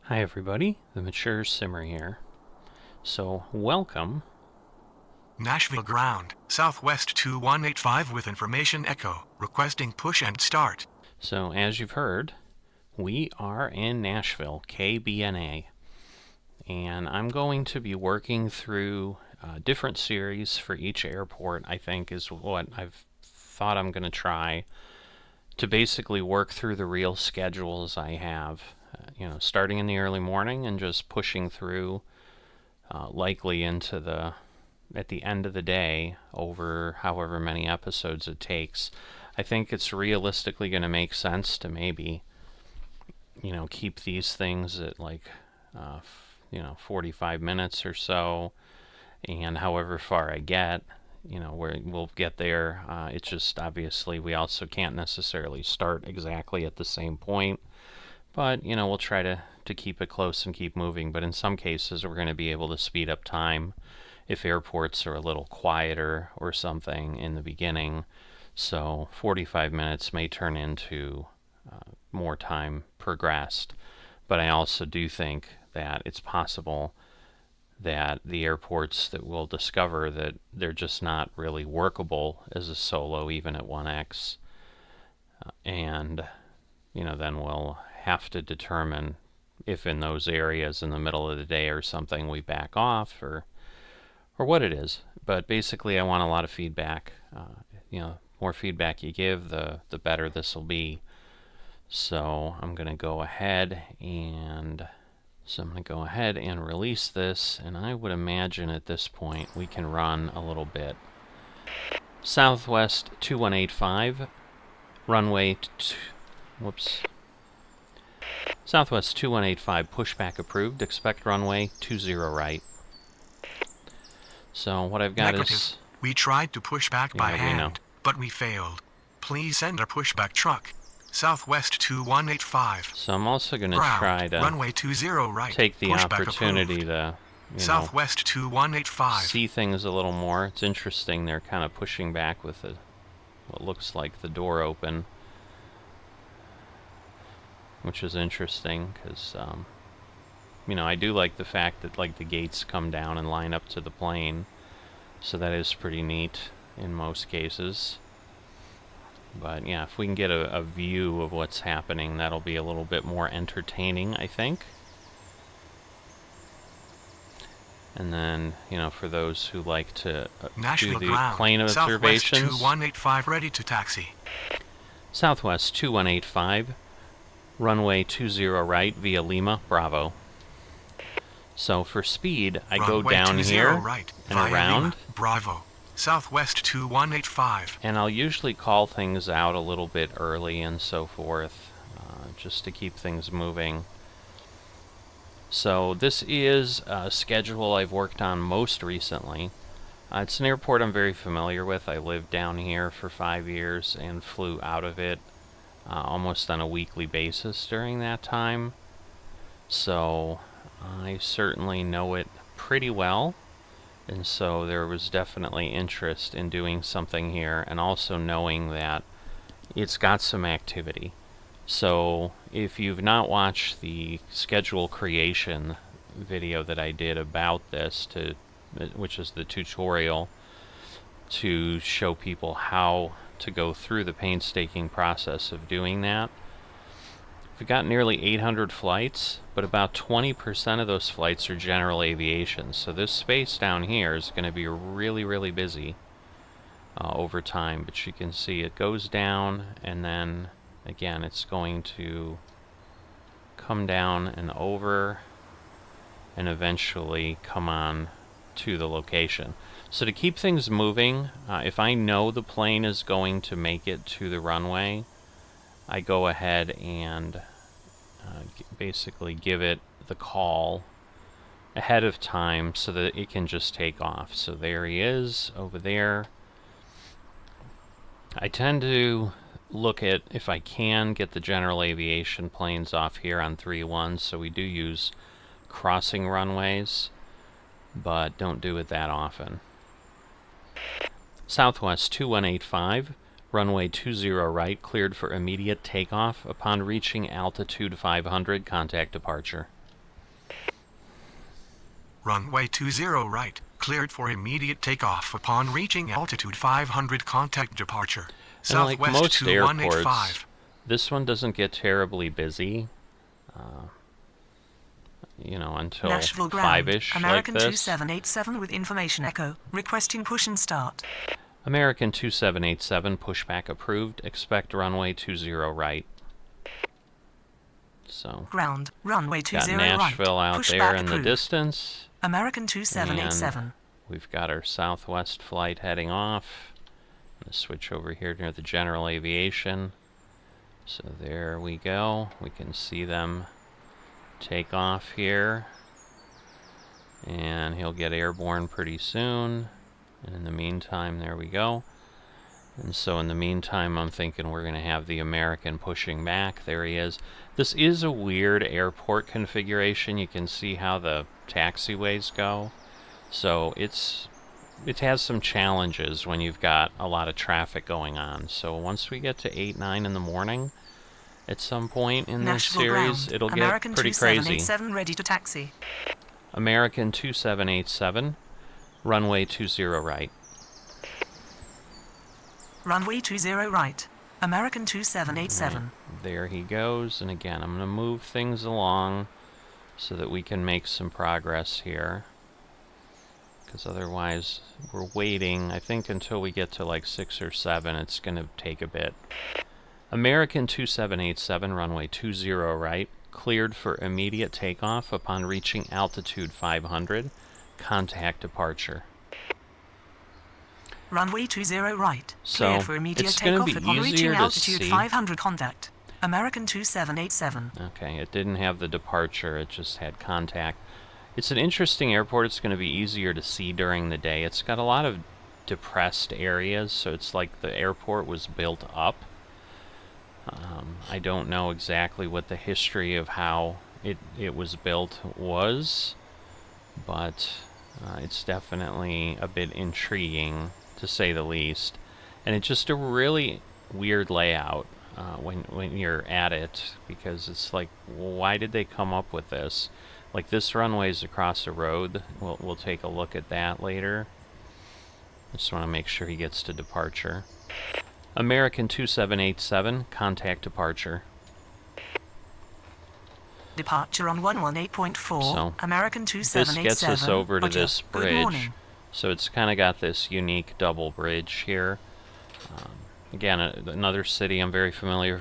Hi everybody, the Mature Simmer here. So, welcome. Nashville ground, Southwest 2185 with information echo, requesting push and start. So, as you've heard, we are in Nashville, Kbna. And I'm going to be working through different series for each airport, I think is what I've thought I'm going to try to basically work through the real schedules I have. Starting in the early morning and just pushing through likely into at the end of the day over however many episodes it takes. I think it's realistically going to make sense to maybe, keep these things at 45 minutes or so, and however far I get, where we'll get there. It's just obviously we also can't necessarily start exactly at the same point, but we'll try to keep it close and keep moving. But in some cases we're going to be able to speed up time if airports are a little quieter or something in the beginning. So 45 minutes may turn into more time progressed. But I also do think that it's possible that the airports that we'll discover that they're just not really workable as a solo even at 1x. And then we'll have to determine if in those areas in the middle of the day or something we back off or what it is. But basically I want a lot of feedback. More feedback you give, the better this will be. So I'm going to go ahead and release this, and I would imagine at this point we can run a little bit. Southwest 2185, runway Southwest 2185, pushback approved, expect runway 20 right. So what I've got is... We tried to push back by hand, but we failed. Please send a pushback truck. Southwest 2185. So I'm also going to try to runway 20 right. Take the opportunity to Southwest 2185. See things a little more. It's interesting they're kind of pushing back with what looks like the door open, which is interesting because I do like the fact that the gates come down and line up to the plane, so that is pretty neat in most cases. But yeah, if we can get a view of what's happening, that'll be a little bit more entertaining, I think. And then, for those who like to do the plane observations. Southwest 2185 ready to taxi. Southwest 2185, runway 20 right via Lima, Bravo. So for speed, I go down here right, and around. Lima, Bravo. Southwest 2185. And I'll usually call things out a little bit early and so forth, just to keep things moving. So this is a schedule I've worked on most recently. It's an airport I'm very familiar with. I lived down here for 5 years and flew out of it almost on a weekly basis during that time. So I certainly know it pretty well. And so there was definitely interest in doing something here, and also knowing that it's got some activity. So if you've not watched the schedule creation video that I did about this, which is the tutorial to show people how to go through the painstaking process of doing that, we've got nearly 800 flights, but about 20% of those flights are general aviation. So this space down here is going to be really, really busy over time. But you can see it goes down, and then again it's going to come down and over, and eventually come on to the location. So to keep things moving, if I know the plane is going to make it to the runway, I go ahead and basically give it the call ahead of time so that it can just take off. So there he is over there. I tend to look at if I can get the general aviation planes off here on 3-1, so we do use crossing runways, but don't do it that often. Southwest 2185, runway 20 right, cleared for immediate takeoff. Upon reaching altitude 500, contact departure. runway 20 right, cleared for immediate takeoff upon reaching altitude 500. Contact departure. And like Southwest most 2185. airports, this one doesn't get terribly busy, you know, until Nashville ground. 5-ish like American this. 2787 with information echo. Requesting push and start. American 2787, pushback approved. Expect runway 20 right. So, Ground. Runway 20 got Nashville right. out Pushback there in the approved. distance. American 2787. And we've got our Southwest flight heading off. I'm going to switch over here near the general aviation. So there we go. We can see them take off here. And he'll get airborne pretty soon. And in the meantime, there we go. And so in the meantime, I'm thinking we're going to have the American pushing back. There he is. This is a weird airport configuration. You can see how the taxiways go. So it has some challenges when you've got a lot of traffic going on. So once we get to 8, 9 in the morning, at some point in this series, it'll get pretty crazy. American 2787 ready to taxi. American 2787, runway 20 right. Runway 20 right. American 2787. Right. There he goes. And again, I'm going to move things along so that we can make some progress here. Because otherwise, we're waiting, I think, until we get to like 6 or 7. It's going to take a bit. American 2787, runway 20 right. Cleared for immediate takeoff upon reaching altitude 500. Contact departure. Runway 20 right. So, Cleared for immediate it's going to takeoff be upon reaching easier to altitude see. 500. Contact. American 2787. Okay, it didn't have the departure, it just had contact. It's an interesting airport. It's going to be easier to see during the day. It's got a lot of depressed areas, so it's like the airport was built up. I don't know exactly what the history of how it was built was, but it's definitely a bit intriguing, to say the least. And it's just a really weird layout when you're at it, because it's like, why did they come up with this? Like, this runway's across the road. We'll take a look at that later. I just want to make sure he gets to departure. American 2787, contact departure. Departure on 118.4. So, American this 2787. gets us over to Roger. this Good bridge. morning. So it's kind of got this unique double bridge here. Again, another city I'm very familiar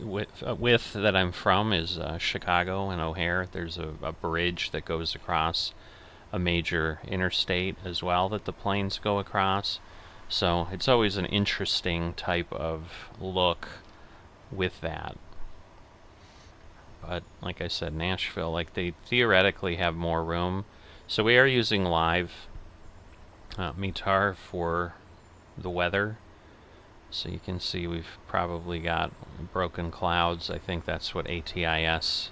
with that I'm from is Chicago and O'Hare. There's a bridge that goes across a major interstate as well that the planes go across. So it's always an interesting type of look with that. But like I said, Nashville, like, they theoretically have more room. So we are using live METAR for the weather. So you can see we've probably got broken clouds. I think that's what ATIS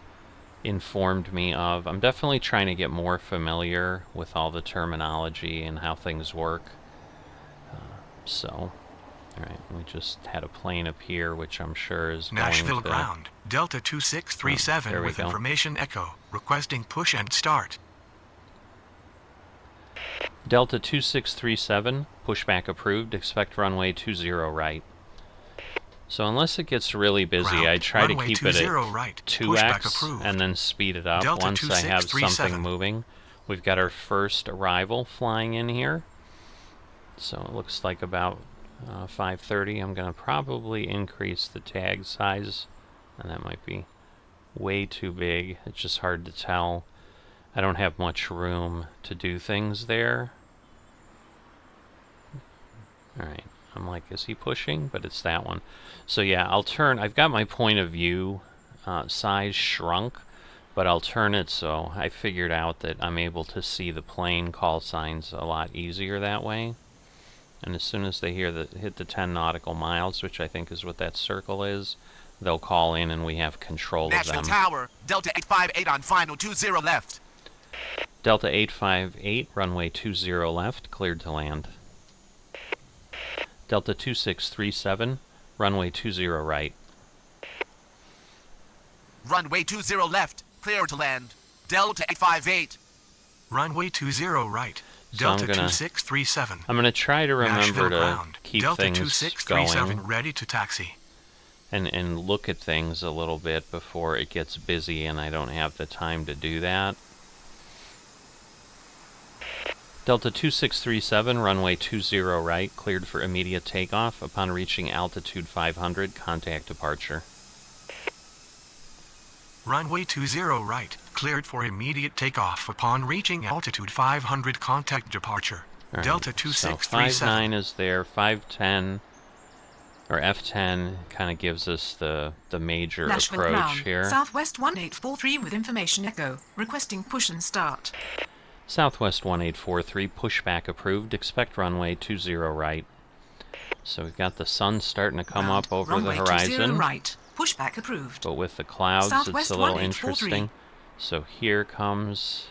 informed me of. I'm definitely trying to get more familiar with all the terminology and how things work. Alright, we just had a plane appear, which I'm sure is Nashville going to... ground. Delta 2637 with go. information echo. Requesting push and start. Delta 2637, pushback approved. Expect runway 20 right. So unless it gets really busy, Ground. I try to Runway keep it 20 at right. Pushback 2x approved. and then speed it up Delta once I have 2637. something moving. We've got our first arrival flying in here. So it looks like about 5:30. I'm going to probably increase the tag size, and that might be way too big. It's just hard to tell. I don't have much room to do things there. Alright, I'm like, is he pushing? But it's that one. So yeah, I'll turn, I've got my point of view size shrunk, but I'll turn it so I figured out that I'm able to see the plane call signs a lot easier that way. And as soon as they hit the 10 nautical miles, which I think is what that circle is, they'll call in and we have control Nashville of them. Tower, Delta 858 on final 20 left. Delta 858, runway 20 left, cleared to land. Delta 2637, runway 20 right. Runway 20 left, clear to land. Delta 858. Runway 20 right. So Delta 2637. I'm gonna try to remember Nashville to ground. keep Delta things 2637 going ready to taxi. and look at things a little bit before it gets busy and I don't have the time to do that. Delta 2637, runway 20 right, cleared for immediate takeoff. Upon reaching altitude 500, contact departure. Runway 20 right, cleared for immediate takeoff upon reaching altitude 500, contact departure. Right, Delta so 2637. 59 is there, 510, or F10 kind of gives us the major Nashville approach ground. here. Southwest 1843 with information echo. Requesting push and start. Southwest 1843, pushback approved. Expect runway 20 right. So we've got the sun starting to come Ground. up over Runway the 20 horizon. right. Pushback approved. But with the clouds, Southwest it's a little 1843. interesting. So here comes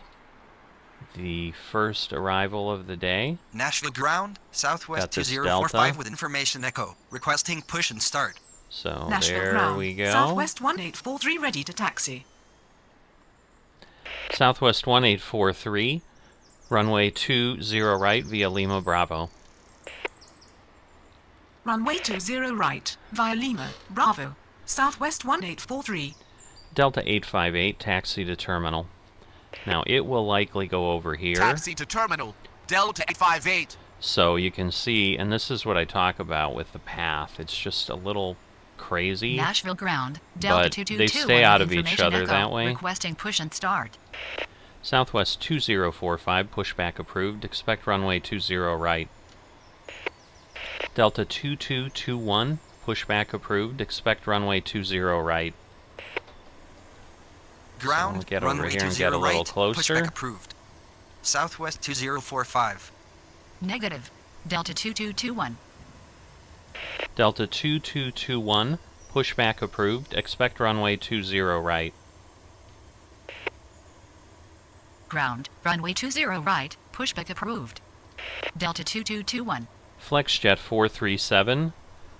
the first arrival of the day. Nashville ground, Got Southwest this 2045 delta. with information echo. Requesting push and start. So Nashville there ground. we go. Southwest 1843 ready to taxi. Southwest 1843, runway 20 right via Lima Bravo. Runway 20 right, via Lima, Bravo. Southwest 1843. Delta 858, taxi to terminal. Now it will likely go over here. Taxi to terminal. Delta 858. So you can see, and this is what I talk about with the path, it's just a little crazy. Nashville ground, Delta But 222 they stay out of each information other echo, that way. Requesting push and start. Southwest 2045, pushback approved. Expect runway 20 right. Delta 2221, pushback approved. Expect runway 20 right. Ground, we'll get over runway here and 20 get a little right. closer. Pushback approved. Southwest 2045. Negative. Delta 2221. Delta 2221, pushback approved. Expect runway 20 right. Ground, runway 20 right, pushback approved. Delta 2221. FlexJet 437,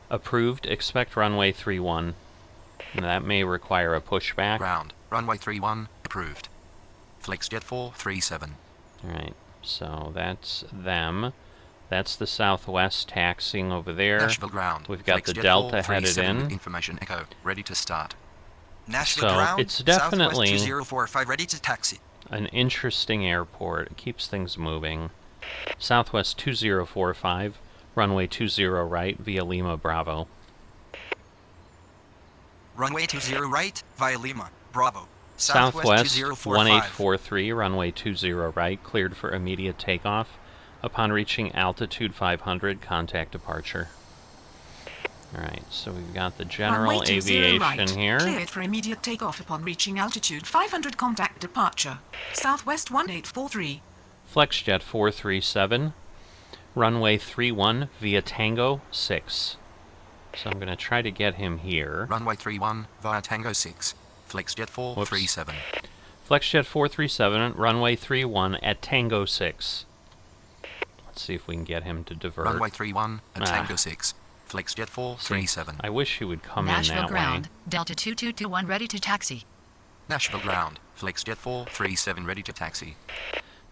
approved. Expect runway 31. And that may require a pushback. Ground. Runway 31, approved. FlexJet 437. Alright, so that's them. That's the Southwest taxiing over there. Nashville ground. We've got the FlexJet Delta 437 headed with in. information echo, ready to start. Nashville So, ground, it's definitely Southwest 2045 ready to taxi. an interesting airport. It keeps things moving. Southwest 2045, runway 20 right via Lima Bravo. Runway 20 right via Lima, Bravo. Southwest 2045. 1843, runway 20 right, cleared for immediate takeoff. Upon reaching altitude 500, contact departure. Alright, so we've got the general Runway 20 aviation right, here. cleared for immediate takeoff upon reaching altitude 500, contact departure. Southwest 1843. FlexJet 437, runway 31 via Tango 6. So I'm going to try to get him here. Runway 31 via Tango 6. FlexJet 437. FlexJet 437, runway 31 at Tango 6. Let's see if we can get him to divert. Runway 31 at Tango 6. FlexJet 437. I wish he would come in Nashville that ground, way. Delta 2221 ready to taxi. Nashville ground. FlexJet 437 ready to taxi.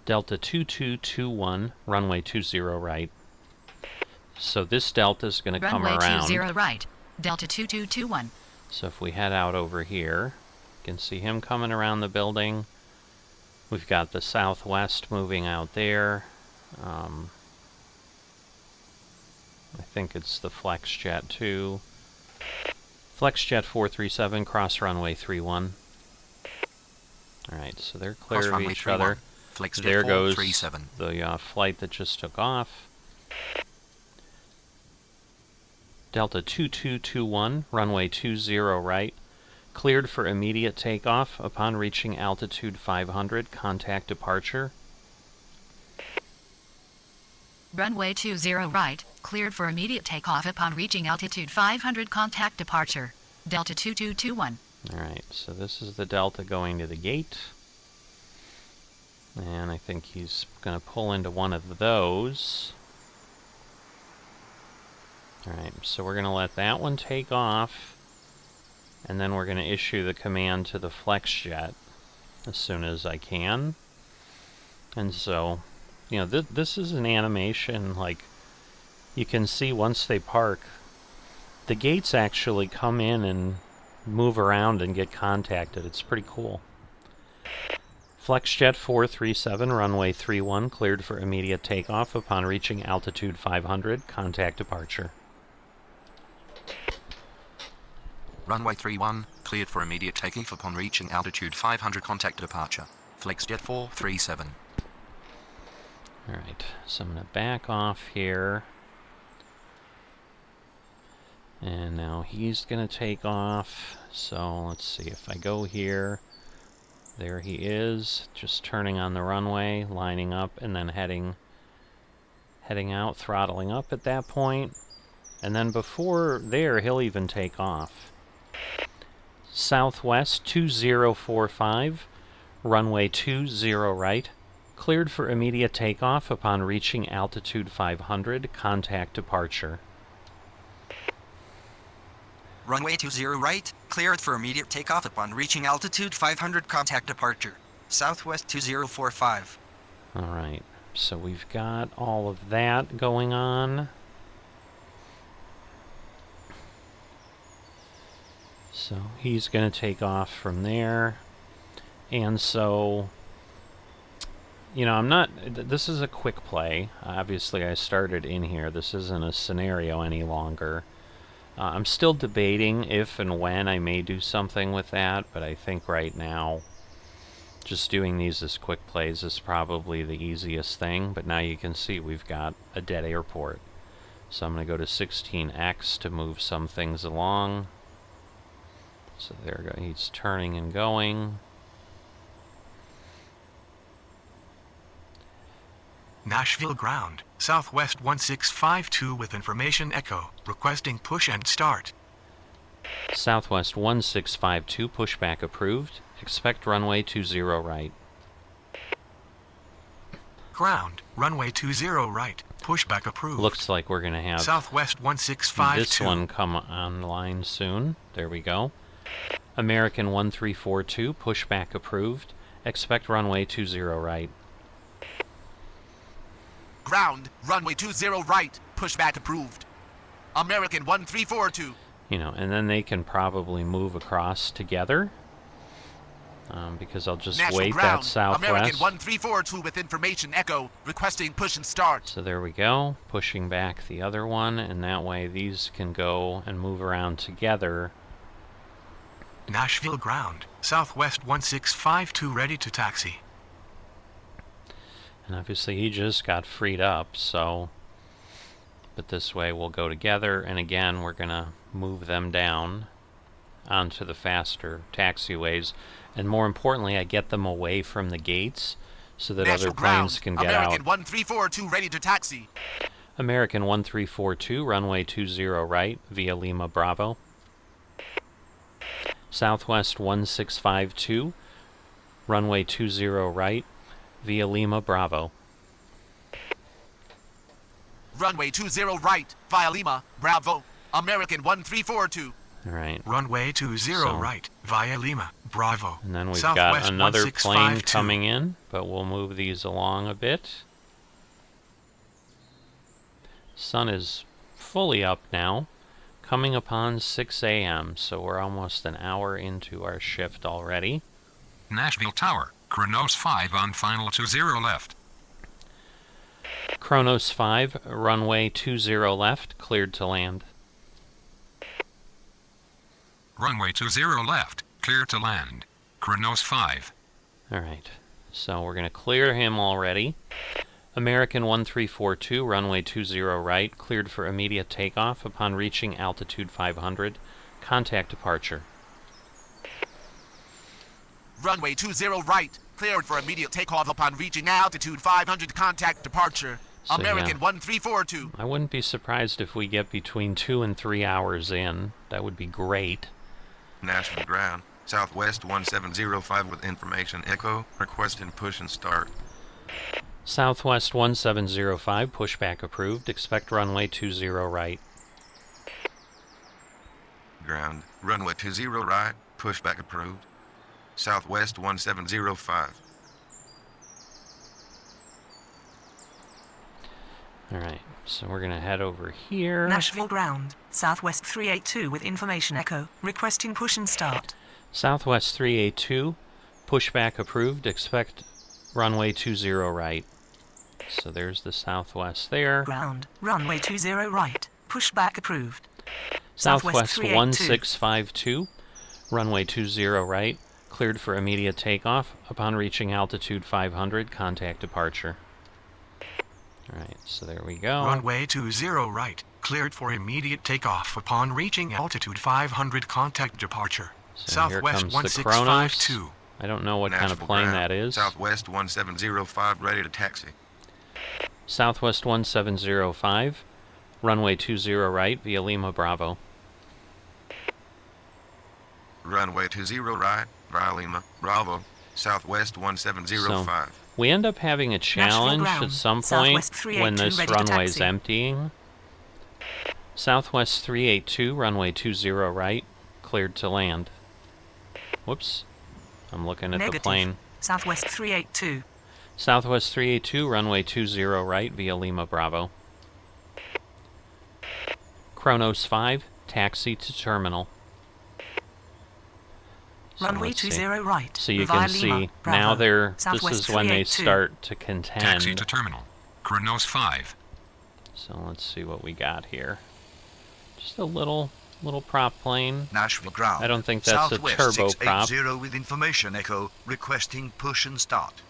Delta 2221, runway 20 right. So this Delta is going to come Runway around. 20 right, Delta 2221. So if we head out over here, you can see him coming around the building. We've got the Southwest moving out there. I think it's the FlexJet 2. FlexJet 437, cross runway 31. Alright, so they're clear Cross of runway each 31. other. FlexJet There goes 437. the flight that just took off. Delta 2221, runway 20 right. Cleared for immediate takeoff upon reaching altitude 500, contact departure. Runway 20 right, cleared for immediate takeoff upon reaching altitude 500, contact departure. Delta 2221. Alright, so this is the Delta going to the gate. And I think he's going to pull into one of those. Alright, so we're going to let that one take off. And then we're going to issue the command to the FlexJet as soon as I can. And so, you know, this is an animation, like, you can see once they park, the gates actually come in and move around and get contacted. It's pretty cool. FlexJet 437, runway 31, cleared for immediate takeoff upon reaching altitude 500. Contact departure. Runway 31, cleared for immediate takeoff upon reaching altitude 500. Contact departure. FlexJet 437. Alright, so I'm going to back off here. And now he's going to take off. So let's see, if I go here, there he is, just turning on the runway, lining up, and then heading out, throttling up at that point. And then before there, he'll even take off. Southwest 2045, runway 20 right, cleared for immediate takeoff upon reaching altitude 500. Contact departure. Runway 20 right, cleared for immediate takeoff upon reaching altitude 500. Contact departure. Southwest 2045. Alright, so we've got all of that going on. So he's going to take off from there. And so, you know, this is a quick play. Obviously, I started in here. This isn't a scenario any longer. I'm still debating if and when I may do something with that, but I think right now, just doing these as quick plays is probably the easiest thing. But now you can see we've got a dead airport. So I'm going to go to 16X to move some things along. So there we go. He's turning and going. Nashville ground, Southwest 1652 with information echo, requesting push and start. Southwest 1652, pushback approved. Expect runway 20 right. Ground, runway 20 right, pushback approved. Looks like we're going to have Southwest 1652. this one come online soon. There we go. American 1342, pushback approved. Expect runway 20 right. Ground, runway 20 right, pushback approved. American 1342. You know, and then they can probably move across together. Because I'll just National wait ground, that southwest. American 1342 with information echo, requesting push and start. So there we go, pushing back the other one, and that way these can go and move around together. Nashville ground, Southwest 1652 ready to taxi. And obviously he just got freed up, so... But this way we'll go together, and again we're going to move them down onto the faster taxiways. And more importantly, I get them away from the gates so that National other planes ground, can get out. American 1342 ready to taxi. American 1342, runway 20 right, via Lima Bravo. Southwest 1652, runway 20 right, via Lima Bravo. Runway 20 right, via Lima, Bravo. American 1342. Alright. Runway 20 right, via Lima, Bravo. And then we've Southwest got another plane 1652. coming in, but we'll move these along a bit. Sun is fully up now, coming upon 6 a.m., so we're almost an hour into our shift already. Nashville Tower, Kronos 5 on final 20 left. Kronos 5, runway 20 left, cleared to land. Runway 20 left, clear to land. Kronos 5. Alright, so we're going to clear him already. American 1342, runway 20 right, cleared for immediate takeoff upon reaching altitude 500. Contact departure. Runway 20 right, cleared for immediate takeoff upon reaching altitude 500. Contact departure. So, American yeah. 1342. I wouldn't be surprised if we get between 2 and 3 hours in. That would be great. Nashville ground, Southwest 1705 with information echo, requesting push and start. Southwest 1705, pushback approved. Expect runway 20 right. Ground, runway 20 right, pushback approved. Southwest 1705. Alright, so we're gonna head over here. Nashville ground, Southwest 382 with information echo, requesting push and start. Southwest 382, pushback approved, expect runway 20 right. So there's the Southwest there. Ground, runway 20 right, pushback approved. Southwest 382. 1652, runway 20 right, cleared for immediate takeoff. Upon reaching altitude 500, contact departure. Alright, so there we go. Runway 20 right, cleared for immediate takeoff upon reaching altitude 500, contact departure. So here Southwest comes the Kronos. 1652. I don't know what kind of Nashville plane ground, that is. Southwest 1705, ready to taxi. Southwest 1705, runway 20 right via Lima Bravo. Runway 20 right, via Lima, Bravo, Southwest 1705. We end up having a challenge ground, at some point Southwest when 382 this ready to runway is taxi. emptying. Southwest 382, runway 20 right, cleared to land. Whoops. I'm looking at the Negative. plane. Southwest 382. Southwest 382, runway 20 right via Lima Bravo. Kronos 5, taxi to terminal. So Runway let's see. 20 right. So you via can Lima, see Bravo. now this Southwest is when they 382. start to Taxi contend. to terminal. Kronos 5. So let's see what we got here. Just a little prop plane. Nashville ground. I don't think that's a Southwest turbo prop. 680 with information echo, requesting push and start.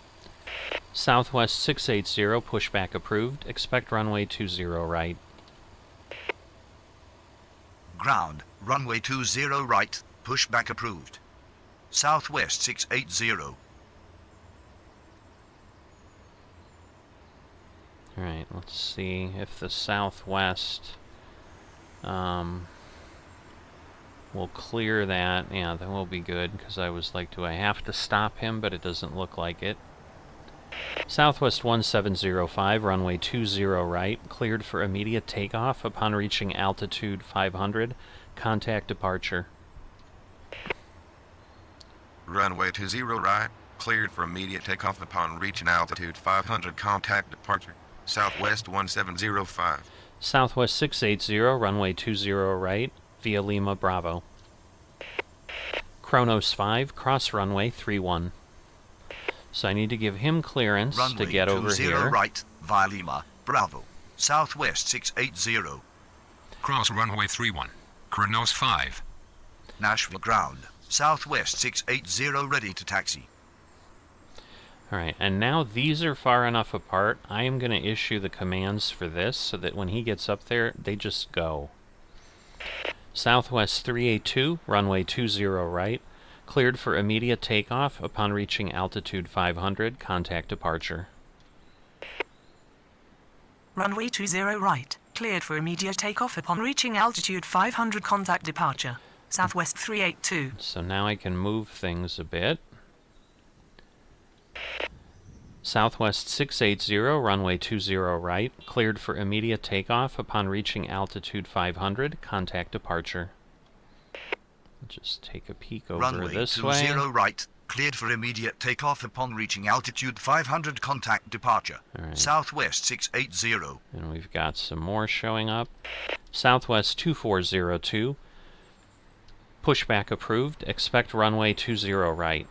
Southwest 680, pushback approved. Expect runway 20 right. Ground, runway 20 right, pushback approved. Southwest 680. Alright, let's see if the Southwest will clear that. Yeah, that will be good, because I was like, do I have to stop him? But it doesn't look like it. Southwest 1705, runway 20 right, cleared for immediate takeoff upon reaching altitude 500. Contact departure. Runway 20 right, cleared for immediate takeoff upon reaching altitude 500, contact departure. Southwest 1705. Southwest 680, runway 20 right, via Lima Bravo. Kronos 5, cross runway 31. So I need to give him clearance Runway to get over 20 here. right, via Lima, Bravo. Southwest 680. Cross runway 31. Kronos 5. Nashville ground, Southwest 680 ready to taxi. Alright, and now these are far enough apart, I am going to issue the commands for this so that when he gets up there, they just go. Southwest 382, runway 20 right, cleared for immediate takeoff upon reaching altitude 500, contact departure. Runway 20 right, cleared for immediate takeoff upon reaching altitude 500, contact departure. Southwest 382. So now I can move things a bit. Southwest 680, runway 20 right, cleared for immediate takeoff upon reaching altitude 500, contact departure. Just take a peek over Runway this 20 way. right, cleared for immediate takeoff upon reaching altitude 500, contact departure. Alright. Southwest 680. And we've got some more showing up. Southwest 2402, pushback approved, expect runway 20 right.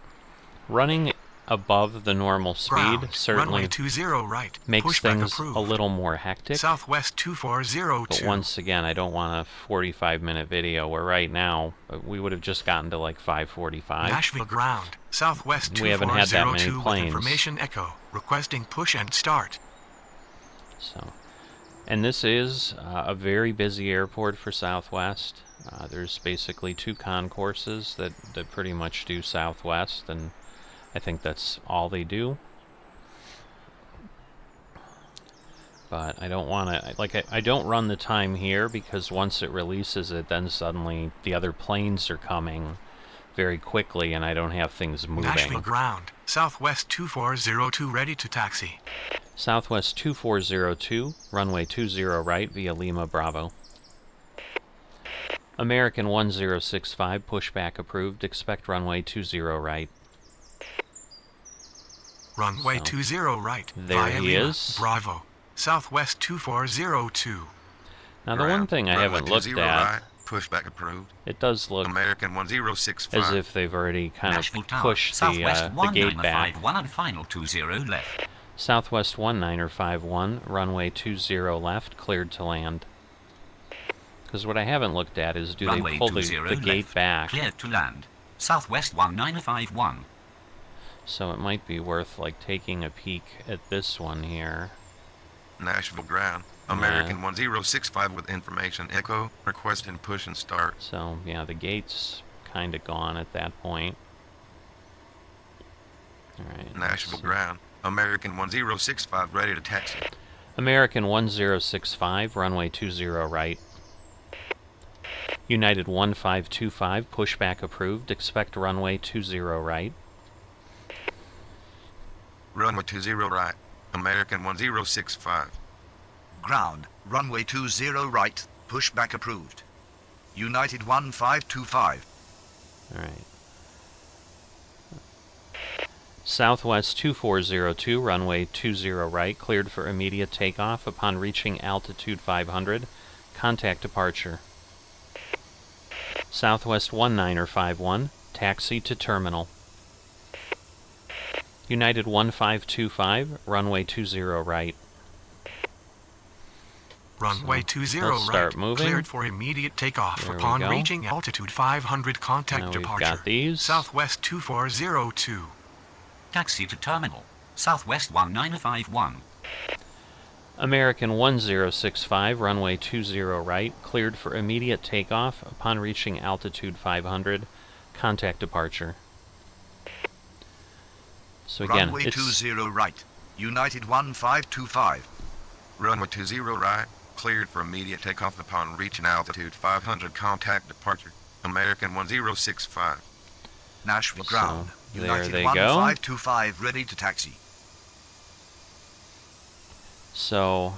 Running above the normal speed Ground, certainly runway 20 right, makes pushback things approved. a little more hectic. Southwest 2402. But once again, I don't want a 45-minute video where right now we would have just gotten to like 5:45. Nashville ground, Southwest We haven't had that many 2402 with planes. information echo, requesting push and start. So, and this is a very busy airport for Southwest. There's basically 2 concourses that pretty much do Southwest, and I think that's all they do. But I don't want to, like, I don't run the time here because once it releases it, then suddenly the other planes are coming very quickly and I don't have things Nashville moving. ground, Southwest 2402 ready to taxi. Southwest 2402, runway 20 right via Lima Bravo. American 1065, pushback approved, expect runway 20 right. Runway So, 20 right, there via he Lima, is. Bravo. Southwest 2402. Now the one thing I haven't looked at, right, pushback approved. it does look American 1065. as if they've already kind Nashville of Tower, pushed Southwest the gate back. 1951 on final 20 left. Southwest 1951, runway 20 left, cleared to land. Because what I haven't looked at is, do Runway they pull 20 the gate left, back? cleared to land. Southwest 1951. So it might be worth like taking a peek at this one here. Nashville ground. American 1065 with information echo, requesting push and start. So yeah, the gate's kind of gone at that point. Alright. Nashville ground. American 1065 ready to taxi. American 1065, runway 20 right. United 1525, pushback approved. Expect runway 20 right. Runway 20 right. American 1065. Ground, runway 20 right, pushback approved. United 1525. Alright. Southwest 2402, runway 20 right, cleared for immediate takeoff upon reaching altitude 500. Contact departure. Southwest 1951, taxi to terminal. United 1525, runway 20 right. Runway 20 let's start right, moving. cleared for immediate takeoff There we upon go. reaching altitude 500. Contact Now we've departure. got these. Southwest 2402. Taxi to terminal. Southwest 1951. American 1065, runway 20 right, cleared for immediate takeoff upon reaching altitude 500. Contact departure. So again, Runway it's 20 right, United 1525. Runway 20 right, cleared for immediate takeoff upon reaching altitude 500. Contact departure. American 1065. Nashville ground, there United they go. 1525 ready to taxi. So,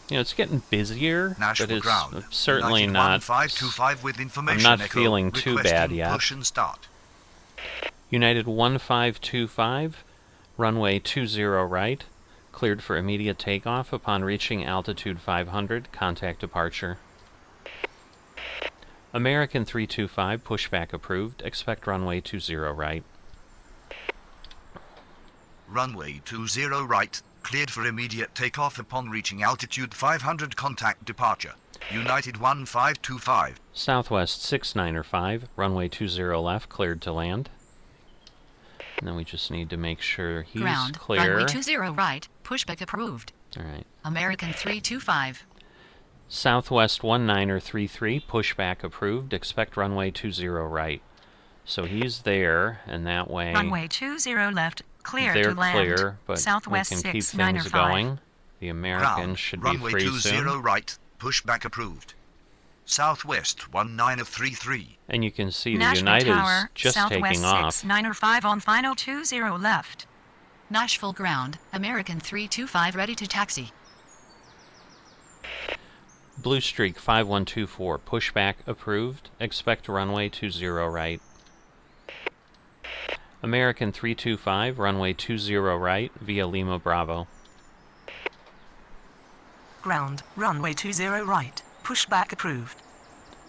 you know, it's getting busier, Nashville but it's ground, certainly United not. 1525 with information I'm not echo, feeling too bad requesting yet. Push and start. United 1525, runway 20 right, cleared for immediate takeoff upon reaching altitude 500. Contact departure. American 325, pushback approved. Expect runway 20 right. Runway 20 right, cleared for immediate takeoff upon reaching altitude 500. Contact departure. United 1525. Southwest 695, runway 20 left, cleared to land. And then we just need to make sure he's Ground, clear. runway 20 right, pushback approved. Alright. American 325. Southwest 1933, pushback approved. Expect runway 20 right. So he's there, and that way Runway 20 left, clear they're to land. clear, but Southwest we can keep 695. things going. The American Ground, should be runway free 20 soon. right, pushback approved. Southwest 1933. And you can see the Nashville United's Tower, just Southwest taking off. 695 on final 20 left. Nashville ground, American 325 ready to taxi. Blue Streak 5124, pushback approved. Expect runway 20 right. American 325, runway 20 right, via Lima Bravo. Ground, runway 20 right, pushback approved.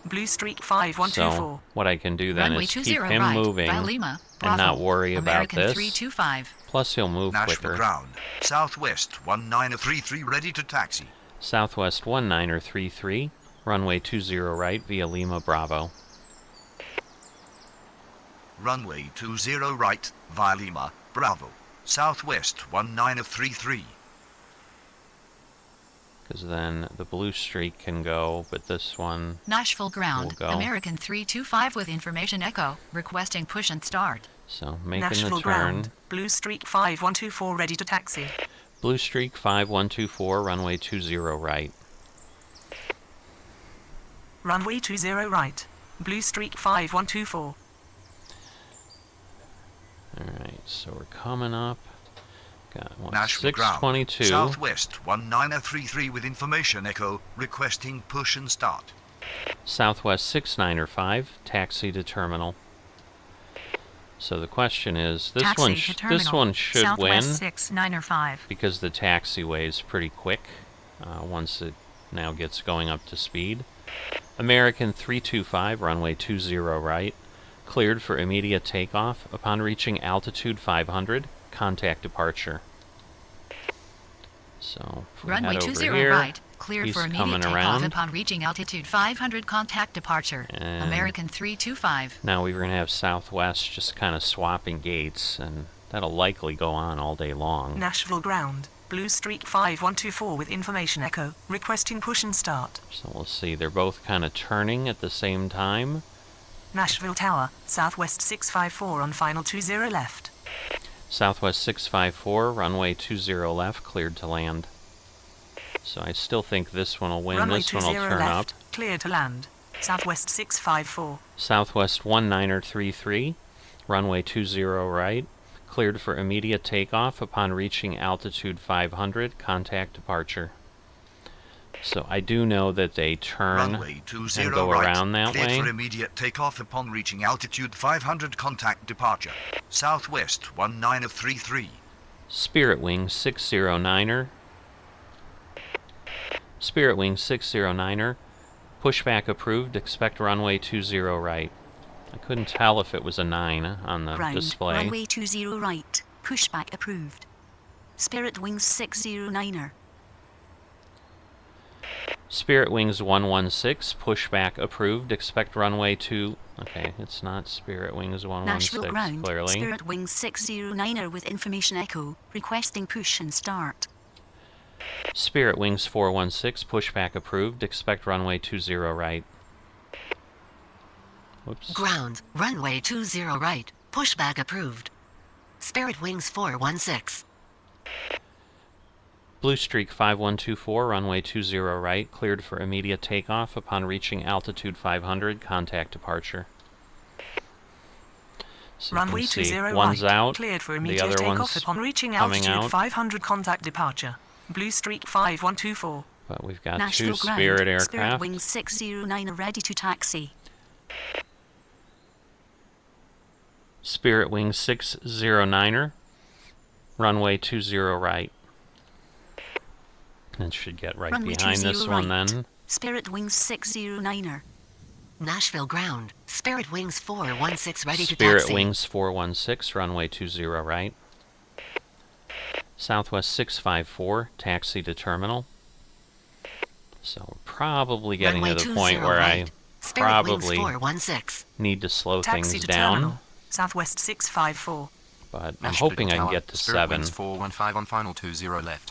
Blue Streak 5124. So what I can do then Runway is 20 keep him right, moving via Lima, and not Bravo. worry American about this. 325. Plus he'll move Nashville quicker. ground, Southwest 1933 ready to taxi. Southwest 1933, runway 20 right, via Lima Bravo. Runway 20 right, via Lima, Bravo. Southwest 1933. Because then the Blue Streak can go, but this one Nashville ground, will go. American 325 with information echo, requesting push and start. So making Nashville the turn. ground, Blue Streak 5124 ready to taxi. Blue Streak 5124, runway 20 right. Runway 20 right, Blue Streak 5124. Alright, so we're coming up. Got what, Nashville ground, 622. Southwest 1933 with information echo, requesting push and start. Southwest 695, taxi to terminal. So the question is, Taxi to this terminal. one should Southwest win 695. because the taxiway is pretty quick once it now gets going up to speed. American 325, runway 20 right, cleared for immediate takeoff upon reaching altitude 500, contact departure. So, if we Runway head 20 over here, right, cleared he's for immediate coming takeoff around. upon reaching altitude 500, contact departure. And American 325. now we're going to have Southwest just kind of swapping gates, and that'll likely go on all day long. Nashville ground. Blue Streak 5124 with information echo. Requesting push and start. So we'll see. They're both kind of turning at the same time. Nashville Tower. Southwest 654 on final 20 left. Southwest 654, runway 20 left, cleared to land. So I still think this one will win. Runway This one will 20 turn left. up. Clear to land. Southwest 654. Southwest 1933, runway 20 right, cleared for immediate takeoff upon reaching altitude 500, contact departure. So I do know that they turn Runway 20 and go right, around that cleared way. for immediate takeoff upon reaching altitude 500, contact departure. Southwest 1933. Spirit Wing 609er. Spirit Wing 609er. Pushback approved. Expect runway 20 right. I couldn't tell if it was a 9 on the Ground, display. runway 20 right, pushback approved. Spirit Wings 609er. Spirit Wings 116. Pushback approved. Expect runway 2. Okay, it's not Spirit Wings 116, Nashville ground, clearly. Spirit Wings 609er with information echo, requesting push and start. Spirit Wings 416. Pushback approved. Expect runway 20 right. Whoops. Ground, runway 20 right, pushback approved. Spirit Wings 416. Blue Streak 5124, runway 20 right, cleared for immediate takeoff upon reaching altitude 500, contact departure. So Runway you can see 20 one's right. out, Cleared for the immediate other takeoff one's upon reaching coming altitude out. 500, contact departure. Blue Streak 5124. But we've got Nashville two ground, Spirit Spirit aircraft. Wings 609 are ready to taxi. Spirit Wing 609er, runway 20 right. And should get right Runway behind 20 this one right. then. Spirit Wings 609er. Nashville ground, Spirit Wings 416 ready to Spirit taxi. Wings 416, runway 20 right. Southwest 654, taxi to terminal. So we're probably getting Runway to the 20 point where right. I Spirit probably Wings 416. need to slow Taxi things to down. terminal. Southwest 654. But I'm Nashville hoping I can Tower, get to Spirit 7. Wings 415 on final 20 left.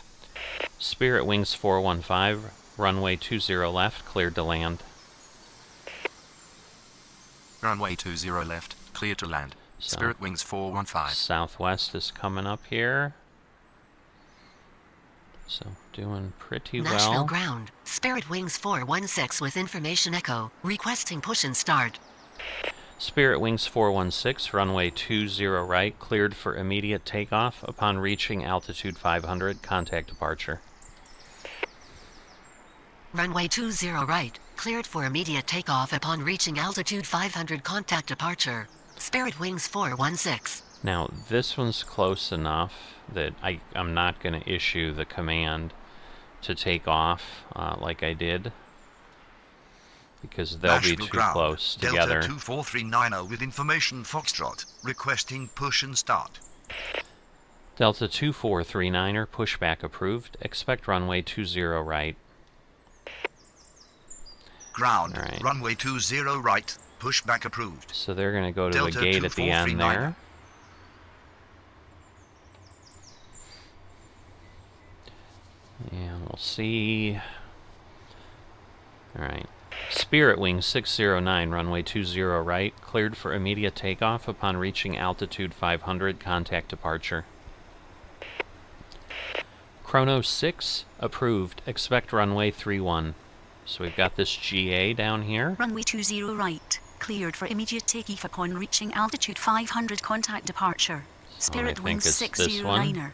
Spirit Wings 415, runway 20 left, cleared to land. Runway 20 left, clear to land. So, Spirit Wings 415. Southwest is coming up here. So doing pretty Nashville well. ground, Spirit Wings 416 with information echo, requesting push and start. Spirit Wings 416, runway 20 right, cleared for immediate takeoff upon reaching altitude 500, contact departure. Runway 20 right, cleared for immediate takeoff upon reaching altitude 500, contact departure. Spirit Wings 416. Now, this one's close enough that I'm not going to issue the command to take off like I did, because they'll be Nashville too ground, close Delta together. 2439 with information Foxtrot, requesting push and start. Delta 2439er, pushback approved. Expect runway 20 right. Ground, All right. runway 20 right, pushback approved. So they're going to go to Delta the gate at the end 2439. there. And we'll see. Alright. Spirit Wing 609, runway 20 right, cleared for immediate takeoff upon reaching altitude 500, contact departure. Chrono 6, approved. Expect runway 31. So we've got this GA down here. Runway 20 right, cleared for immediate takeoff upon reaching altitude 500, contact departure. Spirit think Wings it's this one. 609er.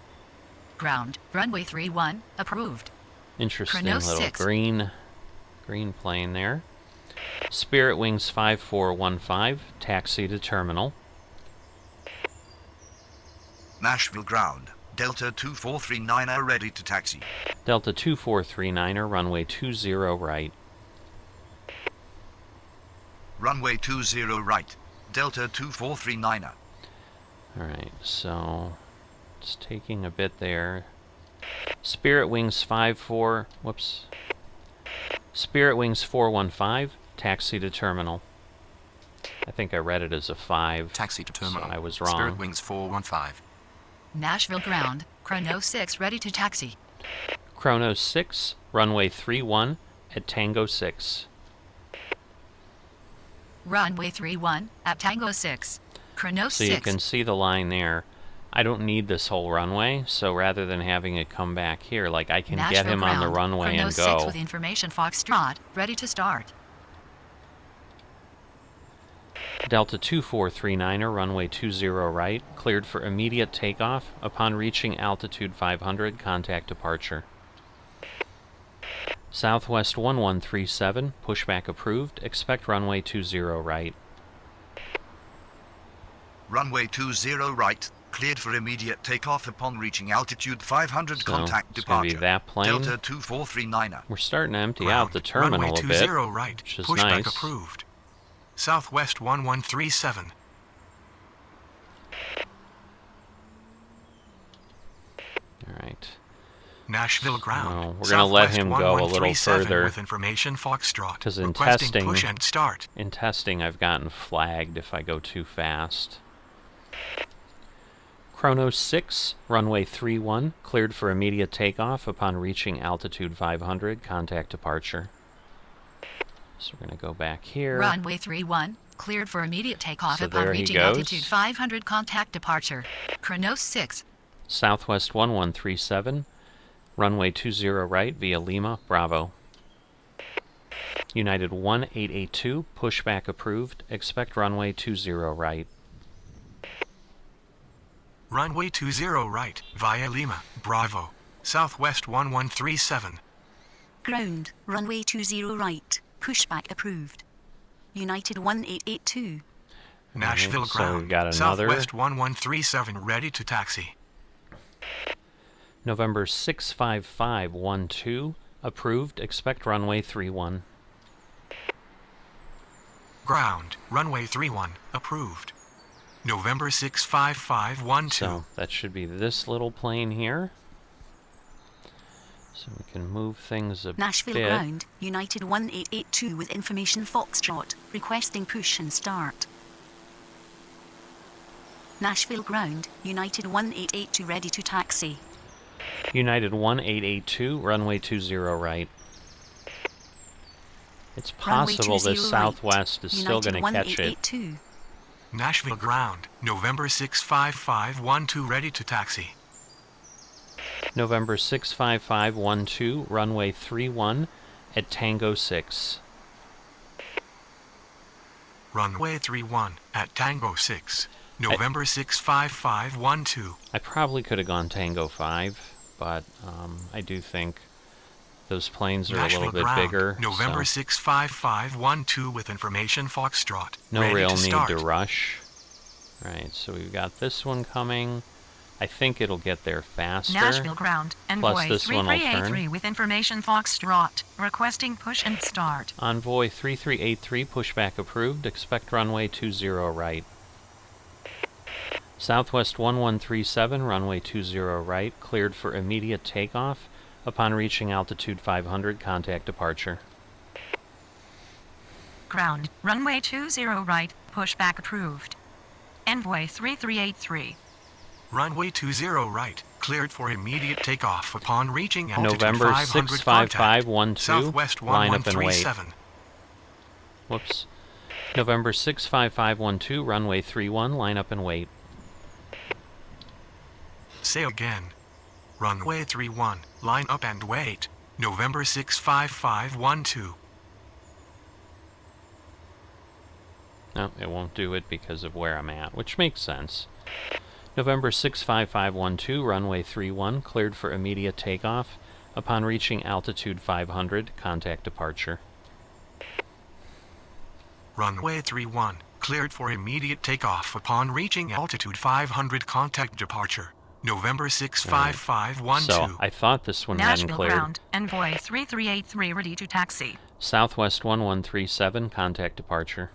Ground, runway 31, approved. Interesting Chrono little 6. green plane there. Spirit Wings 5415, taxi to terminal. Nashville ground. Delta 2439er ready to taxi. Delta 2439er, runway 20 right. Runway 20 right. Delta 2439er. Alright, so it's taking a bit there. Spirit Wings 415, taxi to terminal. I think I read it as a 5. Taxi to terminal. So I was wrong. Spirit Wings 415. Nashville ground. Chrono 6 ready to taxi. Chrono 6, runway 31 at Tango 6. Runway 31 at Tango 6. Chrono So 6. you can see the line there. I don't need this whole runway, so rather than having it come back here, like I can Nashville get him ground. on the runway Chrono and 6 go. with information Foxtrot, ready to start. Delta 2439er, runway 20 right, cleared for immediate takeoff. Upon reaching altitude 500, contact departure. Southwest 1137, pushback approved. Expect runway 20 right. Runway 20 right. Cleared for immediate takeoff upon reaching altitude 500. So Contact it's going to departure. be that plane. Delta 2439er. We're starting to empty Ground. out the terminal Runway a bit, 20 right. which is Pushback nice. approved. Southwest 1137. Alright. Nashville ground. We're going to let Southwest him go a little 1137 further. with information Foxtrot. Because in Requesting testing, push and start. I've gotten flagged if I go too fast. Chrono 6, runway 31, cleared for immediate takeoff upon reaching altitude 500, contact departure. So we're going to go back here. Runway 31, cleared for immediate takeoff So upon there he reaching goes. altitude 500, contact departure. Chrono 6. Southwest 1137, runway 20 right via Lima, Bravo. United 1882, pushback approved. Expect runway 20 right. Runway 20 right, via Lima, Bravo. Southwest 1137. Ground, runway 20 right, pushback approved. United 1882. Nashville so ground. we've got another. Southwest 1137 ready to taxi. November 65512, approved. Expect runway 31. Ground, runway 31, approved. November 65512. So that should be this little plane here. So we can move things a Nashville bit. ground, United 1882 with information Foxtrot, requesting push and start. Nashville ground, United 1882 ready to taxi. United 1882, runway 20 right. It's possible Runway 20 this right. Southwest is still going to catch it. 1882. Nashville ground, November 65512 ready to taxi. November 65512, runway 31 at Tango 6. Runway 31 at Tango 6. November 65512. I probably could have gone Tango 5, but I do think those planes are Nashville a little bit ground, bigger. November so 65512 with information Foxtrot. no ready real to need start. to rush. Alright, so we've got this one coming. I think it'll get there faster. Nashville ground, Plus Envoy this one will 3383 turn. with information Foxtrot, requesting push and start. Envoy 3383, pushback approved. Expect runway 20 right. Southwest 1137, runway 20 right, cleared for immediate takeoff. Upon reaching altitude 500, contact departure. Ground, runway 20 right, pushback approved. Envoy 3383. Runway 20 right, cleared for immediate takeoff upon reaching altitude November 500 65512, Southwest line up and wait. 1137. Whoops. November 65512, runway 31, line up and wait. Say again. Runway 31, line up and wait. November 65512. No, it won't do it because of where I'm at, which makes sense. November 65512, runway 31, cleared for immediate takeoff. Upon reaching altitude 500, contact departure. Runway 31, Cleared for immediate takeoff upon reaching altitude 500. Contact departure. November 65512. So, I thought this one hadn't Nashville cleared. ground, Envoy 3383 ready to taxi. Southwest 1137, contact departure.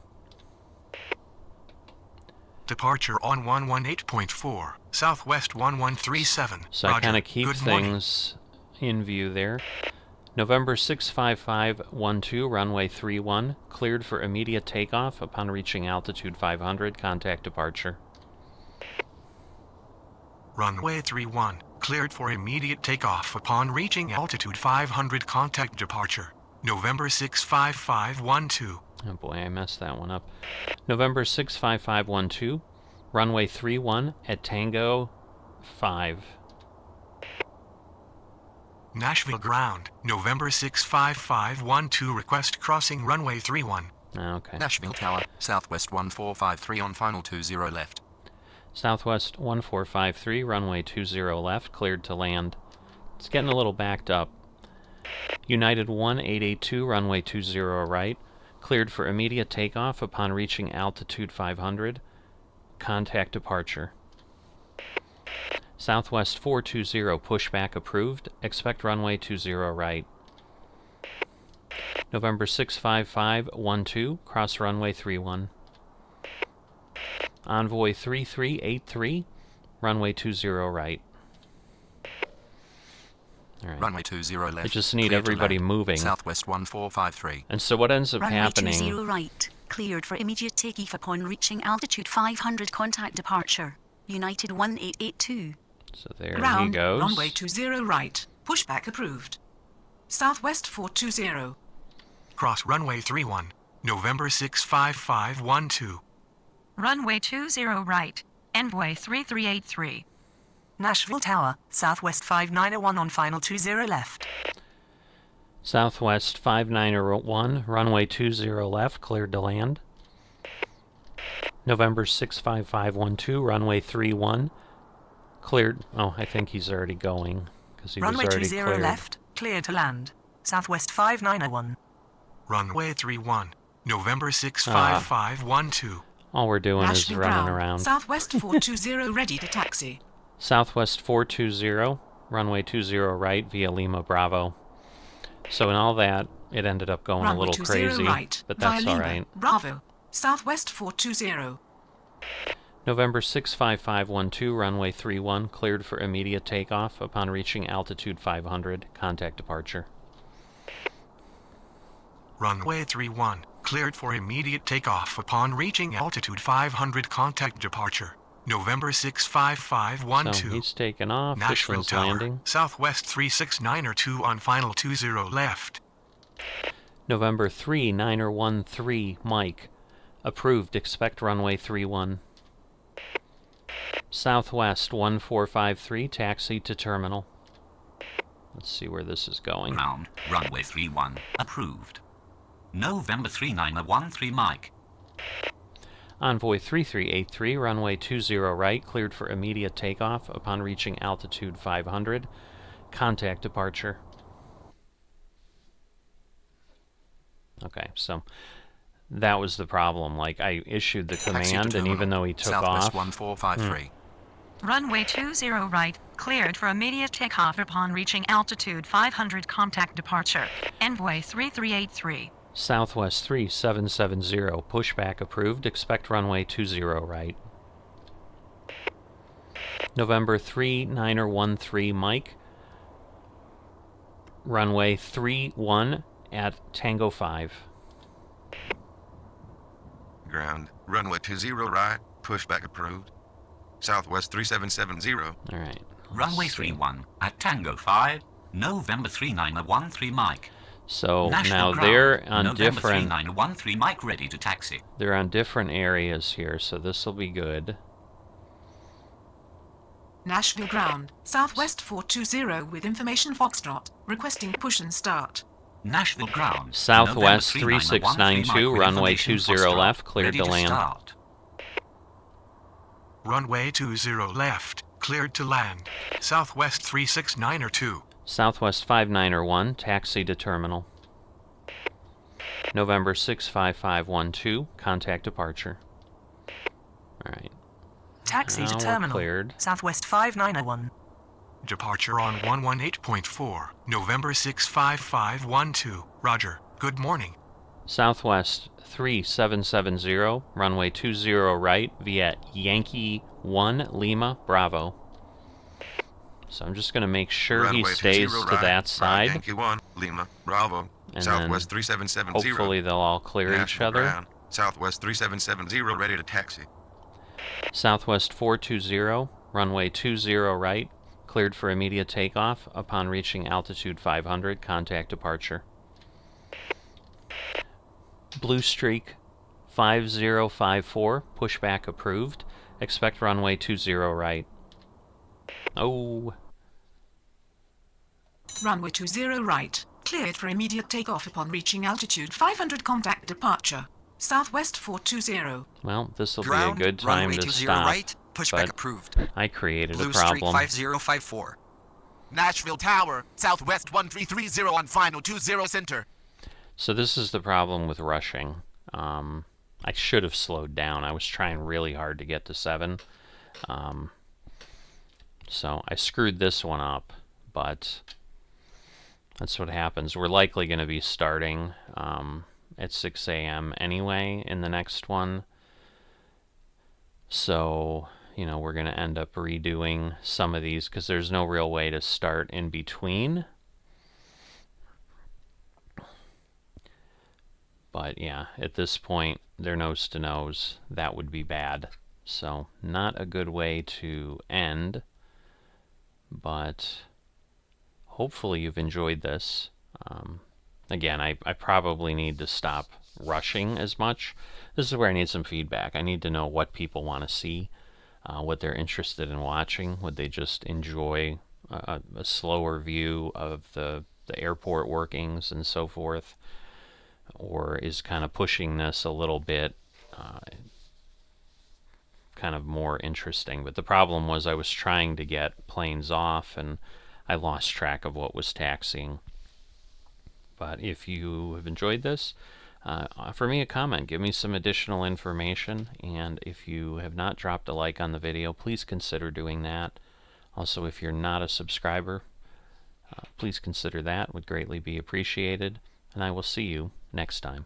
Departure on 118.4, Southwest 1137. So Roger. I kind of keep Good morning. things in view there. November 65512, runway 31, cleared for immediate takeoff upon reaching altitude 500, contact departure. Runway 31, cleared for immediate takeoff upon reaching altitude 500. Contact departure. November 65512. Oh boy, I messed that one up. November 65512, runway 31 at Tango 5. Nashville ground, November 65512. Request crossing runway 31. Okay. Nashville Tower, Southwest 1453 on final 20 left. Southwest 1453, runway 20 left, cleared to land. It's getting a little backed up. United 1882, runway 20 right, cleared for immediate takeoff upon reaching altitude 500, contact departure. Southwest 420, pushback approved, expect runway 20 right. November 65512, cross runway 31. Envoy 3383, runway 20 right. All right. Runway 20 left. I just need Clear to everybody land. moving. Southwest 1453. And so what ends up Runway happening... 20 right. Cleared for immediate takeoff upon reaching altitude 500. Contact departure. United 1882. So there Ground, he goes. runway 20 right. Pushback approved. Southwest 420. Cross runway 31, November 65512. Runway 20 right. Envoy 3383. Nashville Tower, Southwest 5901 on final 20 left. Southwest 5901, runway 20 left, cleared to land. November 65512, runway 31, cleared. Oh, I think he's already going, because he Runway was already 20 cleared. left, clear to land. Southwest 5901. Runway 31, November 65512. All we're doing Nashville is running ground, around. Southwest 420 ready to taxi. Southwest 420, runway 20 right via Lima Bravo. So in all that, it ended up going Runway a little 20 crazy, right, but via that's Lima, all right. Bravo. Southwest 420. November 65512, runway 31, cleared for immediate takeoff upon reaching altitude 500, contact departure. Runway 31, cleared for immediate takeoff upon reaching altitude 500. Contact departure. November 65512. So he's taking off. This Nashville one's Tower, landing. Southwest 36902 on final 20 left. November 3913, Mike. Approved. Expect runway 31. Southwest 1453, taxi to terminal. Let's see where this is going. Ground, runway 31, approved. November 3913 Mike. Envoy 3383, runway 20 right, cleared for immediate takeoff upon reaching altitude 500. Contact departure. Okay, so that was the problem. Like, I issued the command, and even though he took Southwest off... 1453. Runway 20 right, cleared for immediate takeoff upon reaching altitude 500. Contact departure. Envoy 3383. Southwest 3770, pushback approved, expect runway 20 right. November 3913, Mike. Runway 31 at Tango 5. Ground, runway 20 right, pushback approved. Southwest 3770. Alright. Runway 31 at Tango 5, November 3913 Mike. So National now ground, they're on November different... 3913 Mike ready to taxi. They're on different areas here, so this will be good. Nashville ground, Southwest 420 with information Foxtrot, requesting push and start. Nashville ground, Southwest November 3692, 3913 Mike, runway information 20 Foxtrot, left, cleared ready to to land. start. Runway 20 left, cleared to land. Southwest 36902. Southwest 5901, taxi to terminal. November 65512, contact departure. Alright. Taxi to Now we're terminal. cleared. Southwest 5901. Departure on 118.4, November 65512. Roger. Good morning. Southwest 3770, runway 20 right via Yankee 1 Lima Bravo. So I'm just going to make sure he Runway stays 20 to right, that right, side. Yankee 1, Lima, Bravo. And Southwest then 3770. hopefully they'll all clear each National other. Ground. Southwest 3770, ready to taxi. Southwest 420, runway 20 right, cleared for immediate takeoff. Upon reaching altitude 500, contact departure. Blue Streak 5054, pushback approved. Expect runway 20 right. Oh. Runway 20 right. Cleared for immediate takeoff upon reaching altitude 500. Contact departure. Southwest 420. Well, this will be a Ground, good time runway to 20 stop. right, pushback But approved. I created Blue a Streak problem. 5054. Nashville Tower, Southwest 1330 on final 20 center. So this is the problem with rushing. I should have slowed down. I was trying really hard to get to 7. So I screwed this one up, but that's what happens. We're likely going to be starting at 6 a.m. anyway in the next one. So, you know, we're going to end up redoing some of these because there's no real way to start in between. But yeah, at this point, they're nose to nose. That would be bad. So, not a good way to end. But hopefully you've enjoyed this. Again, I probably need to stop rushing as much. This is where I need some feedback. I need to know what people want to see, what they're interested in watching. Would they just enjoy a slower view of the airport workings and so forth? Or is kind of pushing this a little bit kind of more interesting? But the problem was I was trying to get planes off and I lost track of what was taxiing. But if you have enjoyed this, offer me a comment, give me some additional information, and if you have not dropped a like on the video, please consider doing that. Also, if you're not a subscriber, please consider that, would greatly be appreciated, and I will see you next time.